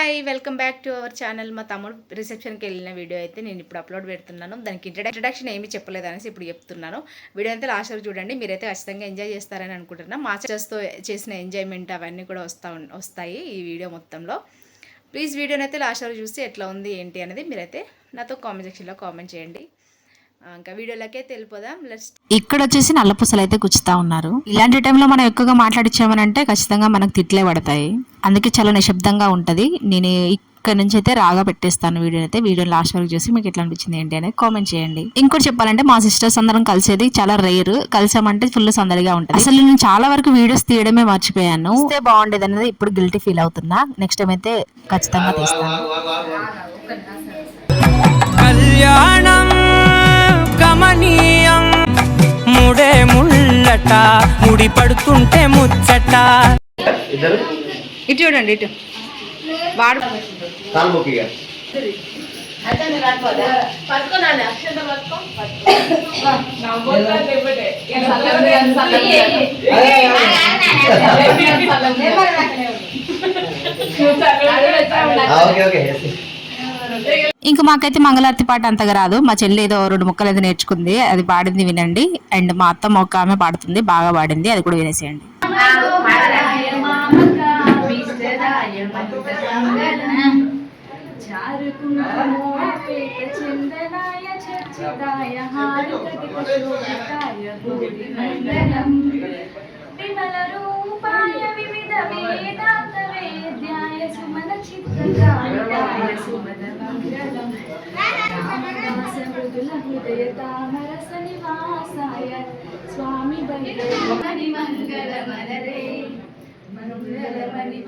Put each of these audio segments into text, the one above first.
Hi welcome back to our channel. మా తమ్ముడు రిసెప్షన్కి వెళ్ళిన వీడియో అయితే నేను ఇప్పుడు అప్లోడ్ పెడుతున్నాను. దానికి ఇంట్రడక్షన్ ఏమీ చెప్పలేదు అనేసి ఇప్పుడు చెప్తున్నాను. వీడియో అయితే లాస్ట్ వరకు చూడండి, మీరైతే ఖచ్చితంగా ఎంజాయ్ చేస్తారని అనుకుంటున్నాను. మా సిస్టర్స్తో చేసిన ఎంజాయ్మెంట్ అవన్నీ కూడా వస్తాయి ఈ వీడియో మొత్తంలో. ప్లీజ్ వీడియోని అయితే లాస్ట్ వరకు చూసి ఎట్లా ఉంది ఏంటి అనేది మీరైతే నాతో కామెంట్ సెక్షన్లో కామెంట్ చేయండి. ఇంకా వీడియోలకే తెలిపోదాం. ఇక్కడ వచ్చేసి నల్లపూసలు అయితే గుచ్చుతా ఉన్నారు. ఇలాంటి టైంలో మనం ఎక్కువగా మాట్లాడించామనంటే ఖచ్చితంగా మనకు తిట్లే పడతాయి. అందుకే చాలా నిశ్శబ్దంగా ఉంటది. నేను ఇక్కడ నుంచి అయితే రాగా పెట్టేస్తాను వీడియో అయితే. వీడియో లాస్ట్ వరకు చూసి మీకు ఎట్లా అనిపించింది ఏంటి అనేది కామెంట్ చేయండి. ఇంకోటి చెప్పాలంటే మా సిస్టర్స్ అందరం కలిసేది చాలా రేర్. కలిసామంటే ఫుల్ సందడిగా ఉంటుంది. అసలు నేను చాలా వరకు వీడియోస్ తీయడమే మర్చిపోయాను. బాగుండేది అనేది ఇప్పుడు గిల్టీ ఫీల్ అవుతున్నా. నెక్స్ట్ టైం అయితే ఖచ్చితంగా తీస్తాను. కమనీయం ముడే ముళ్ళట ముడి పడుతుంటే ముచ్చట. ఇటు చూడండి, ఇటు వాడు ఇంకా మాకైతే మంగళారతి పాట అంతగా రాదు. మా చెల్లి ఏదో 2 ముక్కలు అయితే నేర్చుకుంది, అది పాడింది వినండి. అండ్ మా అత్తమ్మ ఒక ఆమె పాడుతుంది, బాగా పాడింది, అది కూడా వినేసేయండి. సుమన చిత్రకాయ సుమదమంగళం రామదాసమృదుల హృదయ తామరస నివాసాయ స్వామి భైరవమణి మంగళమనరే మంగళమణి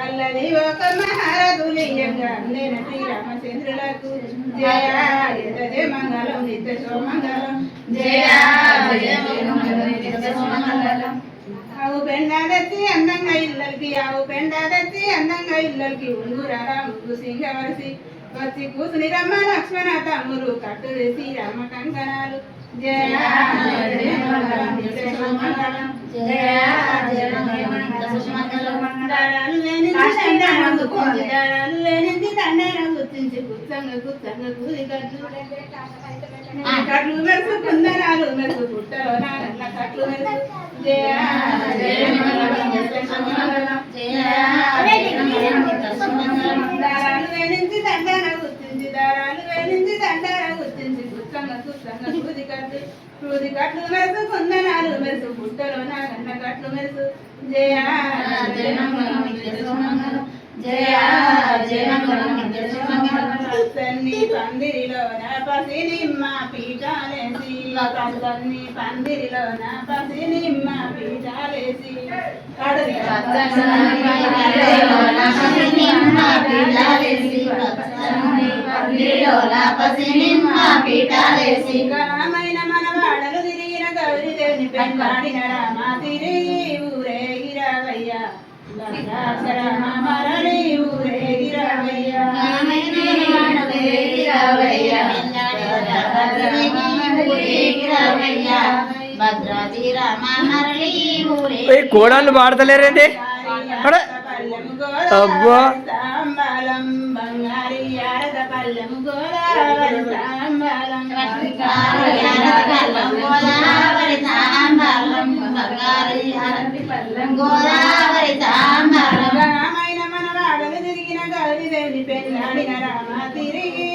అల్లది ఒక మహారథులియంగా నేను శ్రీరామచంద్రులకు జయ జయ మంగళం నిత్య సోమంగళం జయ సోమంగళం. ఆవు పెండాదచ్చి అందంగా ఇల్లలకి ఆవు పెండాదచ్చి అందంగా ఇల్లలకి ఉంగురారా ముగ్గు సింగవరసి వచ్చి కూసుని రమ్మ లక్ష్మణ తమ్మురు కట్టు వేసి రామ కంకణాలు జయ జయ మంగళం నిత్య సోమంగళం జయ జయ దారాలు లేనింది దండన గుర్తించి గుచ్చంగా గుచ్చంగా కూలి కట్లు మెరుపు కుందరాలు మెరుపు పుట్టలో నాన్న కట్లు మెరుపు జయ జయ దారాలు వేనించి దండన గుర్తించి దారాలు వేనించి దండన గుర్తించి గుచ్చంగా గుచ్చంగా కూలి కట్లు మెరుపు కుందరాలు మెరుపు పుట్టలో నాన్న కట్లు మెరుపు జయ జయ జయ జయ పసన్ని పందిరిలోన పసినిమ్మ పీఠాలేసి పసన్ని పందిరిలోన పసినిమ్మ పీఠాలేసి ఘనమైన మన వాడలు తిరిగిన గౌరీదేవిని పెంపాడిన రామ తిరిగి ఊరేగిరావయ్యా మరణి ఊరేగిరావయ్యా కోడళ్ళు పాడతలేరండి. అబ్బా తాంబాలం బంగారి ఆరద పల్లెము గోదావరి తాంబాలం గోదావరి తాంబాలం రామైన మన వాడలు తిరిగిన గౌరీదేవిని పెళ్ళాడిన రామ తిరిగి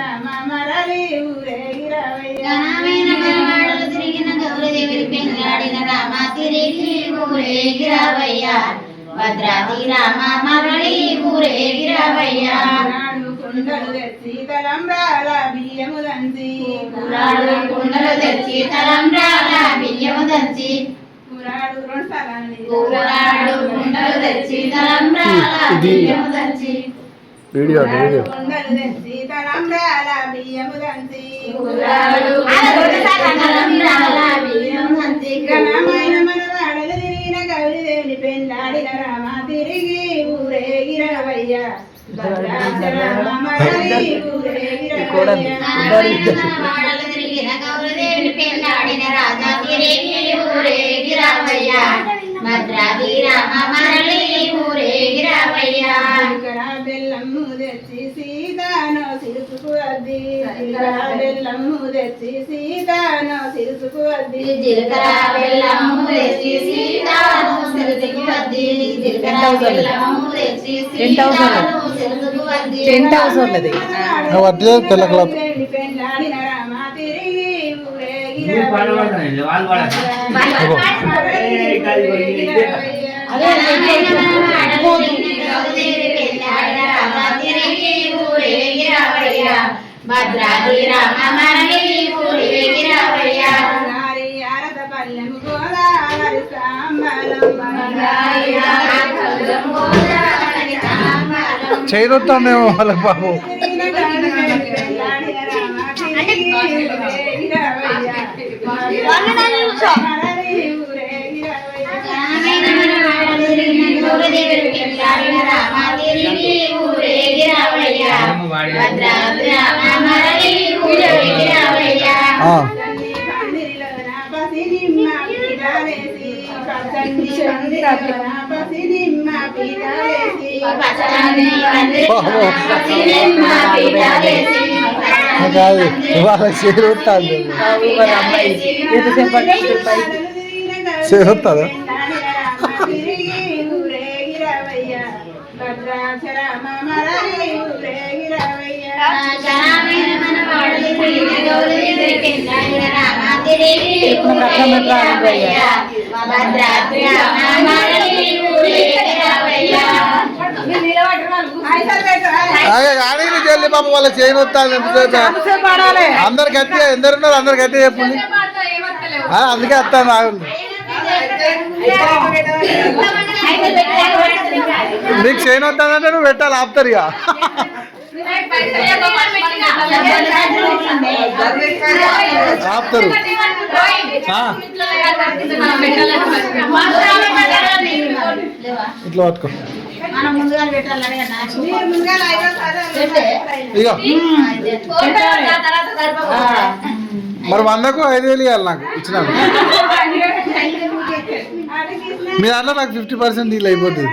రామ మరలి ఊరేగిరావయ్యా తిరిగిన గౌరీదేవిని పెళ్ళాడిన రామ తిరిగి ఊరేగిరావయ్యా భద్రాది రామ మరళి ఊరేగిరావయ్యా. కుండలు తెచ్చి తలంబ్రాల బియ్యము దంచి కుండలు తెచ్చి తలంబ్రాల బియ్యము దంచి కుండలు తెచ్చి తలంబ్రాల బియ్యము దంచి కుండలు తెచ్చి తలంబ్రాల బియ్యము దంచి ఘనమైన మన వాడలు తిరిగిన గౌరీదేవిని పెళ్ళాడిన రామ తిరిగి ఊరేగిరావయ్యా భద్రాచలమ మరలి ఊరేగిరవయ్య. వాడలు తిరిగిన గౌరదేవిని పెళ్ళాడిన రాజా తిరిగి ఊరేగిరావయ్యా. భద్రాది రామ మరలి ఊరేగిరావయ్యా. ఇక్కడ బెల్లము తెచ్చి సీతాను సిరుసుకు అద్ది. ఇక్కడ బెల్లము తెచ్చి సీతాను సిరుసుకు అద్ది. జీలకర్ర బెల్లము తెచ్చి సీతాను సిరుసుకు అద్ది. జీలకర్ర బెల్లము తెచ్చి సీతాను సిరుసుకు అద్ది. తెల్ల క్లాత్ పెళ్ళాడిన రామ తిరిగి ఊరేగిరవయ్య. భద్రాది రామ మరలి ఊరేగిరావయ్యా. ఆరత పల్లెము గోదావరి సాంబలం చేయొస్తామేమో వాళ్ళకి బాబు. కాదు వాళ్ళకి చేయొస్తాను చేయొస్తుందా భద్రాచలమ మరలి ఊరేగిరవయ్య. ఆడకి చెల్లి పాప వాళ్ళకి చేయొస్తాను. అందరు గట్టిగా ఎందరున్నారు అందరు గట్టిగా చెప్పండి. అందుకే వస్తాను ఆగండి. నీకు చేయనొస్తానంటే నువ్వు పెట్టాలి ఆపుతారు ఇక. ఆపుతారు ఇట్లా పట్టుకో ఇక మరి 100కు 5,000 ఇవ్వాలి నాకు ఇచ్చినాను. మీ దాంట్లో నాకు 50% డీల్ అయిపోతుంది.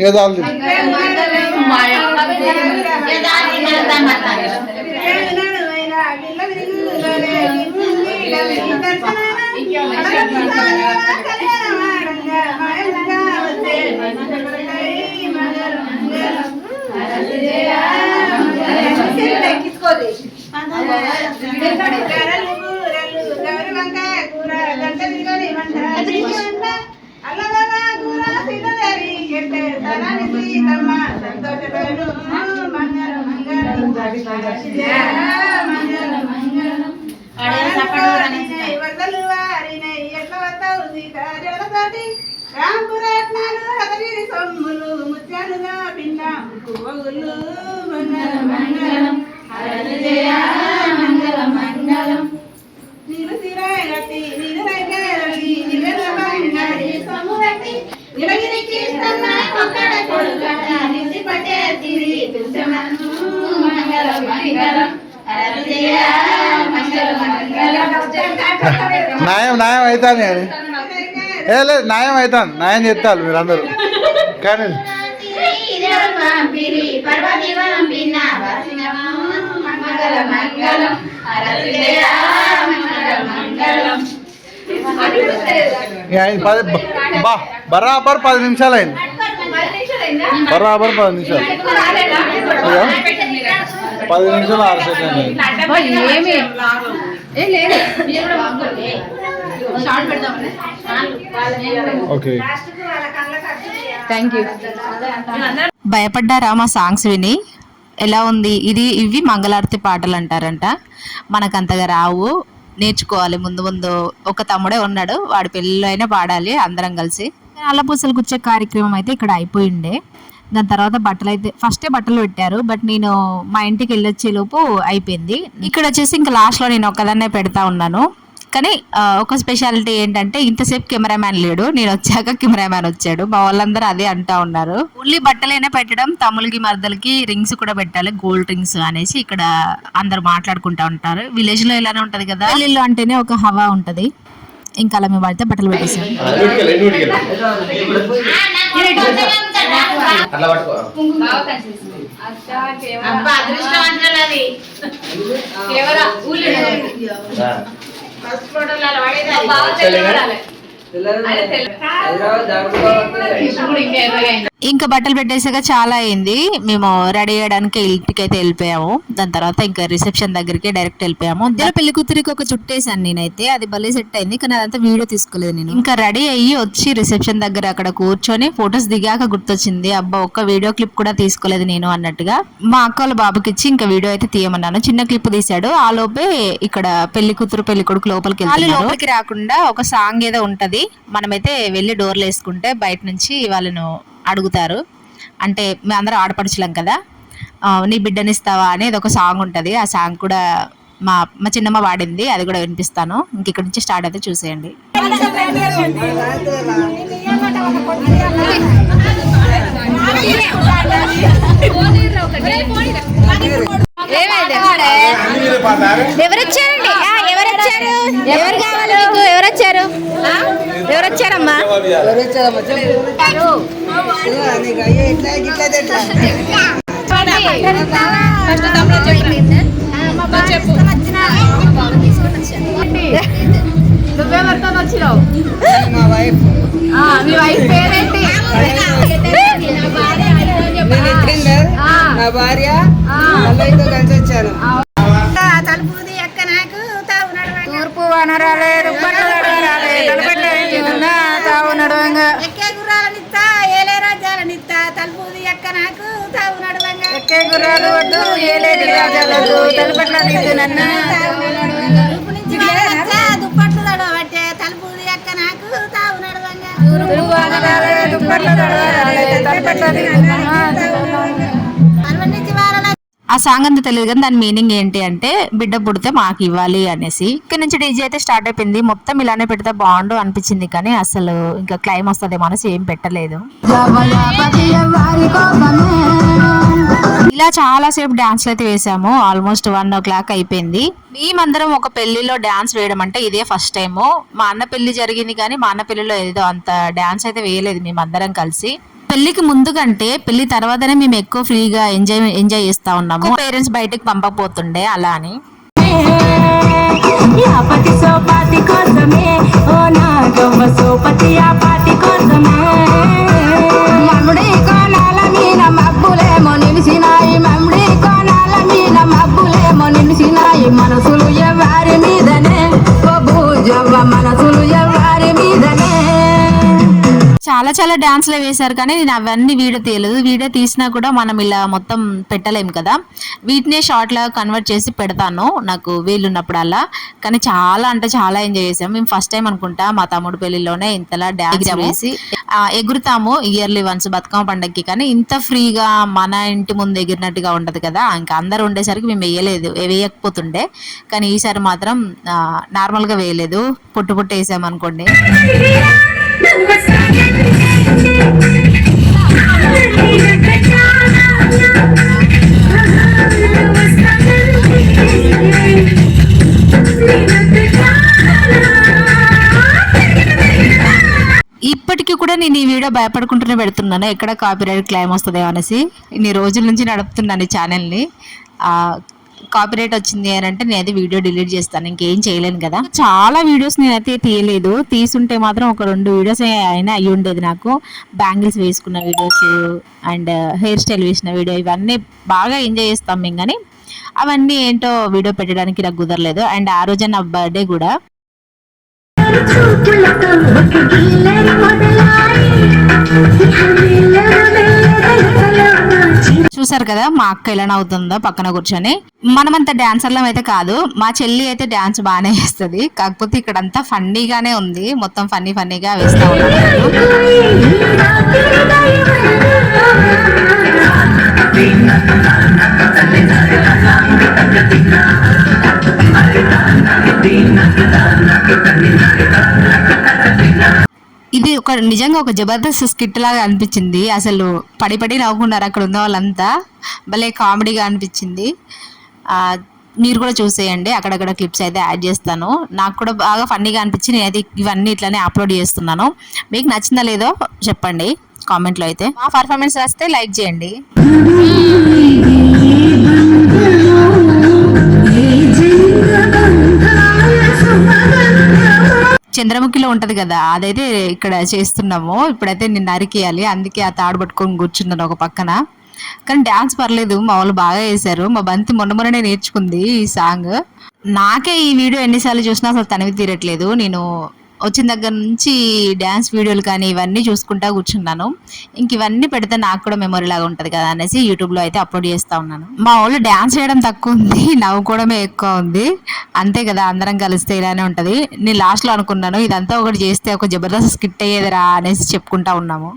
ఏదో న్యాయం అవుతాను అని లేదు న్యాయం అవుతాను న్యాయం చెప్తారు మీరు అందరూ కానీ బరాబర్ 10 నిమిషాలు అయింది బరాబర్ 10 నిమిషాలు 10 నిమిషాలు 6 సెకండ్లు ఏమి లేదు ఓకే థ్యాంక్ యూ. భయపడ్డారా మా సాంగ్స్ విని? ఎలా ఉంది ఇది? ఇవి మంగళారతి పాటలు అంటారంట. మనకు అంతగా రావు, నేర్చుకోవాలి ముందు ముందు. ఒక తమ్ముడే ఉన్నాడు, వాడి పెళ్ళిలో అయినా పాడాలి అందరం కలిసి. నల్లపూసలు గుచ్చే కార్యక్రమం అయితే ఇక్కడ అయిపోయిండే. దాని తర్వాత బట్టలు అయితే ఫస్టే బట్టలు పెట్టారు, బట్ నేను మా ఇంటికి వెళ్ళొచ్చే లోపు అయిపోయింది. ఇక్కడ వచ్చేసి ఇంకా లాస్ట్లో నేను ఒక్కదాన్నే పెడతా ఉన్నాను. కానీ ఒక స్పెషాలిటీ ఏంటంటే ఇంతసేపు కెమెరామ్యాన్ లేడు, నేను వచ్చాక కెమెరామ్యాన్ వచ్చాడు. మా వాళ్ళందరూ అదే అంటా ఉన్నారు. ఓన్లీ బట్టలైనా పెట్టడం, తమ్ములకి మరదలకి రింగ్స్ కూడా పెట్టాలి, గోల్డ్ రింగ్స్ అనేసి ఇక్కడ అందరు మాట్లాడుకుంటా ఉంటారు. విలేజ్ లో ఇలానే ఉంటది కదా, పెళ్ళిళ్ళు అంటేనే ఒక హవా ఉంటది. ఇంకా అలా మేము వాడితే బట్టలు పెట్టేసాం. అదృష్టవంతులు అది ఫస్ట్ ఫోటోలలో పడేది ఇంకా బట్టలు పెట్టేసాక చాలా అయింది. మేము రెడీ అయ్యడానికి ఇంటికి అయితే వెళ్ళిపోయాము. దాని తర్వాత ఇంకా రిసెప్షన్ దగ్గరికి డైరెక్ట్ వెళ్ళిపోయాము. మధ్యలో పెళ్లి కూతురికి ఒక చుట్టేసాను నేనైతే, అది భలే సెట్ అయింది. కానీ అదంతా వీడియో తీసుకోలేదు నేను. ఇంకా రెడీ అయ్యి వచ్చి రిసెప్షన్ దగ్గర అక్కడ కూర్చొని ఫొటోస్ దిగాక గుర్తొచ్చింది, అబ్బా ఒక్క వీడియో క్లిప్ కూడా తీసుకోలేదు నేను అన్నట్టుగా. మా అక్క వాళ్ళ బాబుకి ఇచ్చి ఇంకా వీడియో అయితే తీయమన్నాను. చిన్న క్లిప్ తీశాడు. ఆ లోపే ఇక్కడ పెళ్లి కూతురు పెళ్లి కొడుకు లోపలికి వెళ్తారు. లోపలికి రాకుండా ఒక సాంగ్ ఏదో ఉంటది, మనమైతే వెళ్ళి డోర్లు వేసుకుంటే బయట నుంచి వాళ్ళను అడుగుతారు. అంటే మేమందరం ఆడపడుచులం కదా, నీ బిడ్డనిస్తావా అనేది ఒక సాంగ్ ఉంటుంది. ఆ సాంగ్ కూడా మా చిన్నమ్మ వాడింది, అది కూడా వినిపిస్తాను. ఇంక ఇక్కడ నుంచి స్టార్ట్ అయితే చూసేయండి. ఎవరొచ్చారండి? ఎవరొచ్చారు? ఎవరు కావాలి నీకు? ఎవరొచ్చారు? ఎవరొచ్చారమ్మా? నువ్వెవరితో వచ్చినావు? మీ వైఫ్ పేరేంటి? నా భార్య కలిసి వచ్చాను. తలుపుది ఎక్క నాకు తావు నడవంగా, తూర్పు వనరాలేదు తావు నడవంగా, ఎక్కే గుర్రాలనిత్తా ఏలే రాజ్యాలనిత్తా, తలుపుది ఎక్క నాకు తావు నడవంగా, ఎక్కే గుర్రాలు వద్దు ఏలేటి రాజ్యాలకు, తలుపట్ల నన్ను దుప్పట్లు తడవట్టే, తలుపుది ఎక్క నాకు తావు నడవంగా, దుప్పట్లు ఆ సాంగ్ అంతా తెలియదు కానీ దాని మీనింగ్ ఏంటి అంటే బిడ్డ పుడితే మాకు ఇవ్వాలి అనేసి. ఇక్కడ నుంచి డీజే అయితే స్టార్ట్ అయిపోయింది. మొత్తం ఇలానే పెడితే బాగుండు అనిపించింది, కానీ అసలు ఇంకా క్లైమ్ వస్తుంది మనసు ఏం పెట్టలేదు. ఇలా చాలా సేపు డాన్స్లు అయితే వేసాము. ఆల్మోస్ట్ 1 o'clock అయిపోయింది. మేమందరం ఒక పెళ్లిలో డాన్స్ వేయడం అంటే ఇదే ఫస్ట్ టైము. మా అన్న పెళ్లి జరిగింది కానీ మా అన్న పెళ్లిలో ఏదో అంత డాన్స్ అయితే వేయలేదు మేమందరం కలిసి. పెళ్లికి ముందు కంటే పెళ్లి తర్వాతనే మేము ఎక్కువ ఫ్రీగా ఎంజాయ్ చేస్తా ఉన్నాము. పేరెంట్స్ బయటకు పంపకపోతుండే అలా అని. మనసులు ఎవరి మీదనే, మనసులు ఎవరి మీదనే. చాలా చాలా డాన్స్లు వేశారు కానీ నేను అవన్నీ వీడియో తీయలేదు. వీడియో తీసినా కూడా మనం ఇలా మొత్తం పెట్టలేము కదా, వీటినే షార్ట్ లాగా కన్వర్ట్ చేసి పెడతాను నాకు వీలున్నప్పుడల్లా. కానీ చాలా అంటే చాలా ఎంజాయ్ చేసాము. మేము ఫస్ట్ టైం అనుకుంటా మా తమ్ముడు పెళ్లిలోనే ఇంతలా డాన్స్ వేసి ఎగురుతాము ఇయర్లీ వన్స్ బతుకమ్మ పండగకి. కానీ ఇంత ఫ్రీగా మన ఇంటి ముందు ఎగిరినట్టుగా ఉంటది కదా, ఇంకా అందరు ఉండేసరికి మేము వేయకపోతుండే. కానీ ఈసారి మాత్రం నార్మల్గా వేయలేదు, పొట్టు వేసాము అనుకోండి. ఇప్పటికీ కూడా నేను ఈ వీడియో భయపడుకుంటూనే పెడుతున్నాను, ఎక్కడ కాపీరైట్ క్లైమ్ వస్తుందో అనేసి. ఇన్ని రోజుల నుంచి నడుపుతున్నాను ఈ ఛానల్ని. కాపీరైట్ వచ్చింది అని అంటే నేనైతే వీడియో డిలీట్ చేస్తాను, ఇంకేం చేయలేను కదా. చాలా వీడియోస్ నేనైతే తీయలేదు, తీసుంటే మాత్రం ఒక 2 వీడియోస్ అయినా అయ్యి ఉండేది నాకు. బ్యాంగిల్స్ వేసుకున్న వీడియోస్ అండ్ హెయిర్ స్టైల్ వేసిన వీడియో, ఇవన్నీ బాగా ఎంజాయ్ చేస్తాం మేము. కానీ అవన్నీ ఏంటో వీడియో పెట్టడానికి నాకు కుదరలేదు. అండ్ ఆ రోజే నా బర్త్డే కూడా. చూసారు కదా మా అక్క ఎలా నవ్వుతుందో పక్కన కూర్చొని. మనమంతా డాన్సర్లం అయితే కాదు, మా చెల్లి అయితే డాన్స్ బాగానే వేస్తుంది. కాకపోతే ఇక్కడంతా ఫన్నీగానే ఉంది, మొత్తం ఫన్నీగా వేస్తా ఉన్నారు. ఇది నిజంగా ఒక జబర్దస్త్ స్కిట్ లాగా అనిపించింది. అసలు పడి నవ్వుకున్నారు అక్కడ ఉన్న వాళ్ళంతా, భలే కామెడీగా అనిపించింది. మీరు కూడా చూసేయండి, అక్కడక్కడ క్లిప్స్ అయితే యాడ్ చేస్తాను. నాకు కూడా బాగా ఫన్నీగా అనిపించి నేనైతే ఇవన్నీ ఇట్లానే అప్లోడ్ చేస్తున్నాను. మీకు నచ్చిందా లేదో చెప్పండి కామెంట్లో. అయితే మా పర్ఫార్మెన్స్ వస్తే లైక్ చేయండి. చంద్రముఖిలో ఉంటది కదా, అదైతే ఇక్కడ చేస్తున్నాము. ఇప్పుడైతే నేను నరికేయాలి, అందుకే ఆ తాడు పట్టుకొని కూర్చున్నాను ఒక పక్కన. కానీ డాన్స్ పర్లేదు, మా వాళ్ళు బాగా వేశారు. మా బంతి మొన్ననే నేర్చుకుంది ఈ సాంగ్. నాకే ఈ వీడియో ఎన్నిసార్లు చూసినా అసలు తనివి తీరట్లేదు. నేను వచ్చిన దగ్గర నుంచి డ్యాన్స్ వీడియోలు కానీ ఇవన్నీ చూసుకుంటా కూర్చున్నాను. ఇంక ఇవన్నీ పెడితే నాకు కూడా మెమొరీ లాగా ఉంటుంది కదా అనేసి యూట్యూబ్లో అయితే అప్లోడ్ చేస్తూ ఉన్నాను. మా వాళ్ళు డ్యాన్స్ చేయడం తక్కువ ఉంది, నవ్వుకోవడమే ఎక్కువ ఉంది. అంతే కదా, అందరం కలిస్తే ఇలానే ఉంటుంది. నేను లాస్ట్లో అనుకున్నాను ఇదంతా ఒకటి చేస్తే ఒక జబర్దస్త్ స్కిట్ అయ్యేదిరా అనేసి చెప్పుకుంటా ఉన్నాము.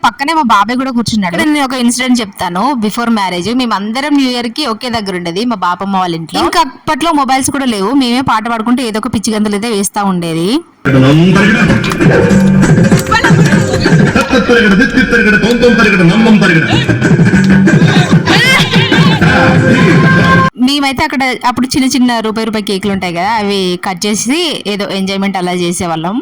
పక్కనే మా బాబాయ్ కూడా కూర్చున్నాడు. నేను ఒక ఇన్సిడెంట్ చెప్తాను. బిఫోర్ మ్యారేజ్ మేమందరం న్యూ ఇయర్ కి ఒకే దగ్గర ఉండేది, మా బాపమ్మ వాళ్ళ ఇంట్లో. ఇంకా అప్పట్లో మొబైల్స్ కూడా లేవు, మేమే పాట పాడుకుంటే ఏదో ఒక పిచ్చి గంతులు అయితే వేస్తా ఉండేది. మేమైతే అక్కడ అప్పుడు చిన్న రూపాయి కేకులు ఉంటాయి కదా, అవి కట్ చేసి ఏదో ఎంజాయ్మెంట్ అలా చేసేవాళ్ళం.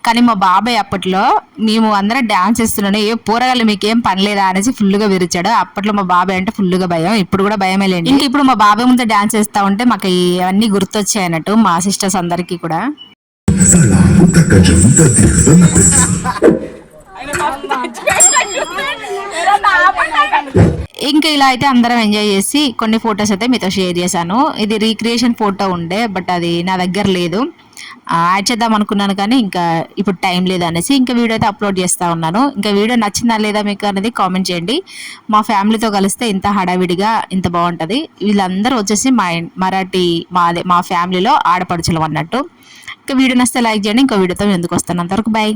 కానీ మా బాబాయ్ అప్పట్లో మేము అందరం డాన్స్ చేస్తున్నాను, ఏ పోరగాళ్ళు మీకేం పని లేదా అనేసి ఫుల్గా విరిచాడు. అప్పట్లో మా బాబాయ్ అంటే ఫుల్గా భయం, ఇప్పుడు కూడా భయమే లేండి. ఇంక ఇప్పుడు మా బాబాయ్ ముందు డాన్స్ చేస్తా ఉంటే మాకు ఇవన్నీ గుర్తొచ్చాయి అన్నట్టు, మా సిస్టర్స్ అందరికీ కూడా. ఇంకా ఇలా అయితే అందరం ఎంజాయ్ చేసి కొన్ని ఫొటోస్ అయితే మీతో షేర్ చేశాను. ఇది రీక్రియేషన్ ఫోటో ఉండే, బట్ అది నా దగ్గర లేదు. యాడ్ చేద్దాం అనుకున్నాను కానీ ఇంకా ఇప్పుడు టైం లేదు అనేసి ఇంకా వీడియో అయితే అప్లోడ్ చేస్తూ ఉన్నాను. ఇంకా వీడియో నచ్చిందా లేదా మీకు అనేది కామెంట్ చేయండి. మా ఫ్యామిలీతో కలిస్తే ఇంత హడావిడిగా ఇంత బాగుంటుంది. వీళ్ళందరూ వచ్చేసి మరాఠీ మా ఫ్యామిలీలో ఆడపడుచులం అన్నట్టు. ఇంకా వీడియో నచ్చితే లైక్ చేయండి. ఇంకో వీడియోతో ఎందుకు వస్తాను, అంతవరకు బాయ్.